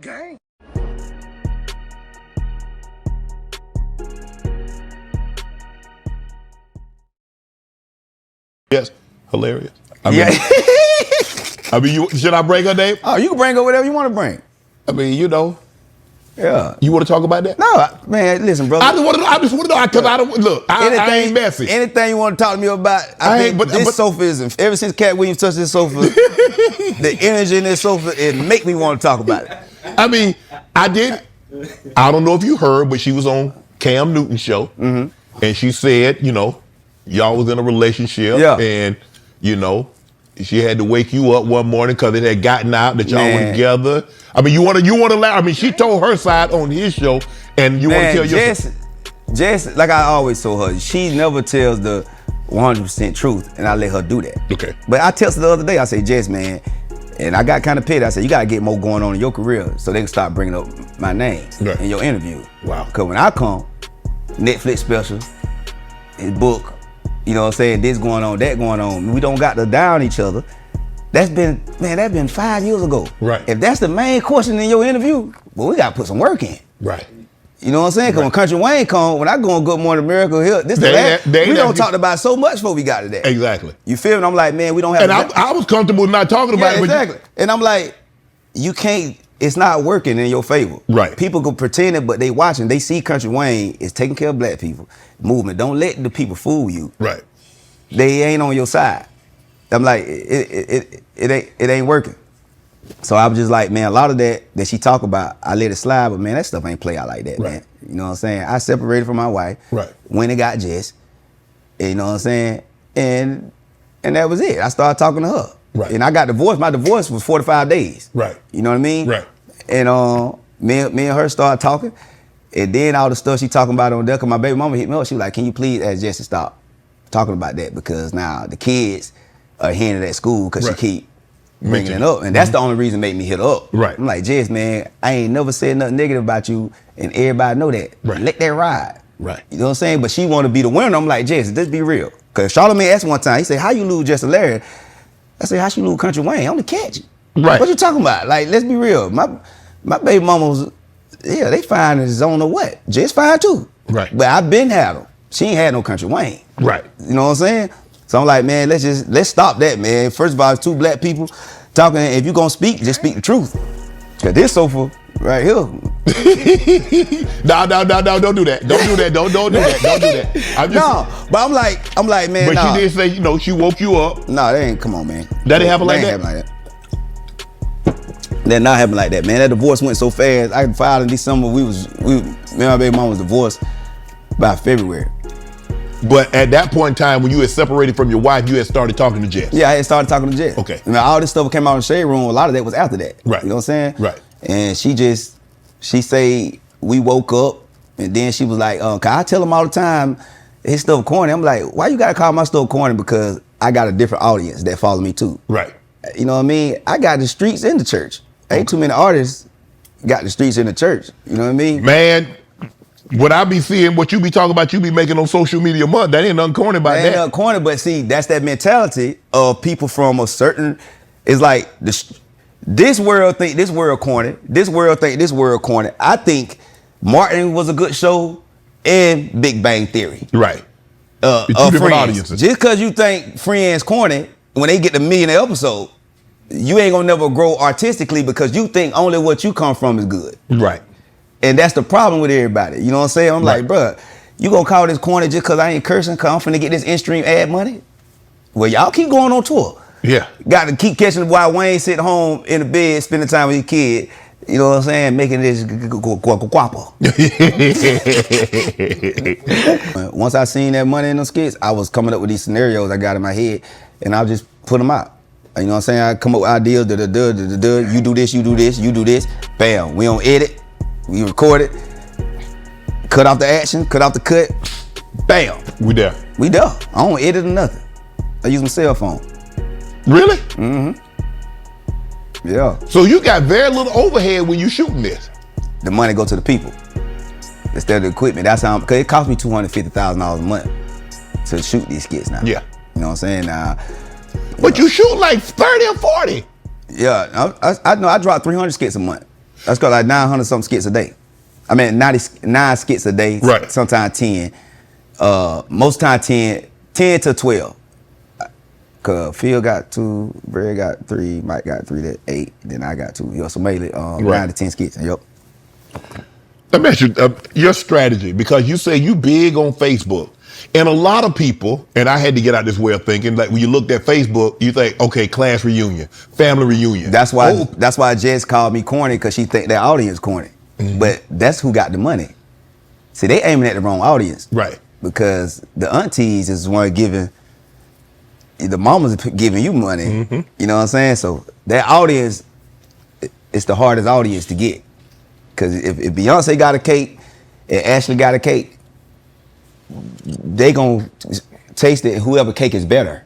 Okay. Yes, hilarious. I mean, I mean, should I bring her name? Oh, you can bring her whatever you want to bring. I mean, you know. Yeah. You want to talk about that? No, man. Listen, brother. I just want to know because I don't look. I ain't messy. Anything you want to talk to me about? I think this sofa is. Ever since Cat Williams touched this sofa, the energy in this sofa it make me want to talk about it. I mean, I did. I don't know if you heard, but she was on Cam Newton's show, and she said, you know, y'all was in a relationship, and you know, she had to wake you up one morning because it had gotten out that y'all were together. I mean, you want to laugh. I mean, she told her side on his show, and you want to tell your Jess, like I always told her, she never tells the 100% truth, and I let her do that. Okay. But I texted her the other day. I said, Jess, man, and I got kind of petty. I said, you got to get more going on in your career so they can start bringing up my name in your interview. Wow. Because when I come, Netflix special, his book, you know what I'm saying, this going on, that going on. We don't got to down each other. That's been 5 years ago. Right. If that's the main question in your interview, well, we got to put some work in. Right. You know what I'm saying? Because when Country Wayne come, when I go on Good Morning America here, we don't talk about so much before we got to that. Exactly. You feel me? I'm like, man, we don't have. And I was comfortable not talking about it. Exactly. And I'm like, you can't. It's not working in your favor. Right. People can pretend it, but they watching. They see Country Wayne is taking care of black people. Movement. Don't let the people fool you. Right. They ain't on your side. I'm like, it ain't working. So I was just like, man, a lot of that she talk about, I let it slide, but man, that stuff ain't play out like that, man. You know what I'm saying? I separated from my wife. Right. When it got Jess. You know what I'm saying? And that was it. I started talking to her. Right. And I got divorced. My divorce was 45 days. Right. You know what I mean? Right. And me and her started talking. And then all the stuff she talking about on there, because my baby mama hit me up. She was like, can you please ask Jess to stop talking about that? Because now the kids are hearing it at school because she keep bringing it up. And that's the only reason made me hit her up. Right. I'm like, Jess, man, I ain't never said nothing negative about you, and everybody know that. Right. Let that ride. Right. You know what I'm saying? But she want to be the winner. I'm like, Jess, let's be real. Because Charlamagne asked one time, he said, how you lose Jess Larry? I said, how she lose Country Wayne? I'm the catch. Right. What you talking about? Like, let's be real. My baby mamas, they fine as I don't know what. Jess fine too. Right. But I been had them. She ain't had no Country Wayne. Right. You know what I'm saying? So I'm like, man, let's stop that, man. First of all, it's two black people talking. If you gonna speak, just speak the truth. Cause this sofa right here. No, don't do that. Don't do that. Don't do that. Don't do that. No, but I'm like, man. But she did say, you know, she woke you up. No, that ain't. Come on, man. That didn't happen like that. That not happen like that, man. That divorce went so fast. I filed in December. Me and my baby mom was divorced by February. But at that point in time, when you had separated from your wife, you had started talking to Jess. Yeah, I had started talking to Jess. Okay. Now, all this stuff came out in the Shade Room. A lot of that was after that. Right. You know what I'm saying? Right. And she say we woke up, and then she was like, cause I tell him all the time, his stuff corny. I'm like, why you gotta call my stuff corny? Because I got a different audience that follow me too. Right. You know what I mean? I got the streets in the church. Ain't too many artists got the streets in the church. You know what I mean? Man, when I be seeing what you be talking about, you be making on social media month, that ain't nothing corny about that. Ain't nothing corny, but see, that's that mentality of people from a certain, it's like this world think this world corny, this world think this world corny. I think Martin was a good show and Big Bang Theory. Right. Two different audiences. Just because you think Friends corny, when they get the millionaire episode, you ain't gonna never grow artistically because you think only what you come from is good. Right. And that's the problem with everybody. You know what I'm saying? I'm like, bruh, you gonna call this corny just because I ain't cursing because I'm finna get this in-stream ad money? Well, y'all keep going on tour. Yeah. Got to keep catching the while Wayne sitting home in the bed, spending time with your kid. You know what I'm saying? Making this guapo. Once I seen that money in those skits, I was coming up with these scenarios I got in my head, and I'll just put them out. You know what I'm saying? I come up with ideas, you do this, you do this, you do this. Bam, we don't edit, we record it, cut off the action, cut off the cut, bam. We there. We there. I don't edit or nothing. I use my cell phone. Really? Mm-hmm. Yeah. So you got very little overhead when you shooting this. The money go to the people instead of the equipment. That's how, because it cost me $250,000 a month to shoot these skits now. Yeah. You know what I'm saying? Now, but you shoot like 30 or 40. Yeah, I know I drop 300 skits a month. That's got like 900 something skits a day. I mean, 99 skits a day. Right. Sometimes 10. Most time 10 to 12. Cause Phil got 2, Brad got 3, Mike got 3, that 8. Then I got 2. So mainly 9 to 10 skits. Yep. Let me ask you your strategy, because you say you big on Facebook, and a lot of people, and I had to get out this way of thinking. Like when you looked at Facebook, you think, okay, class reunion, family reunion. That's why Jess called me corny, because she think that audience corny. Mm-hmm. But that's who got the money. See, they aiming at the wrong audience, right? Because the aunties is one giving. The mamas giving you money. Mm-hmm. You know what I'm saying? So that audience, it's the hardest audience to get. Because if Beyonce got a cake and Ashley got a cake, they gonna taste it. Whoever cake is better.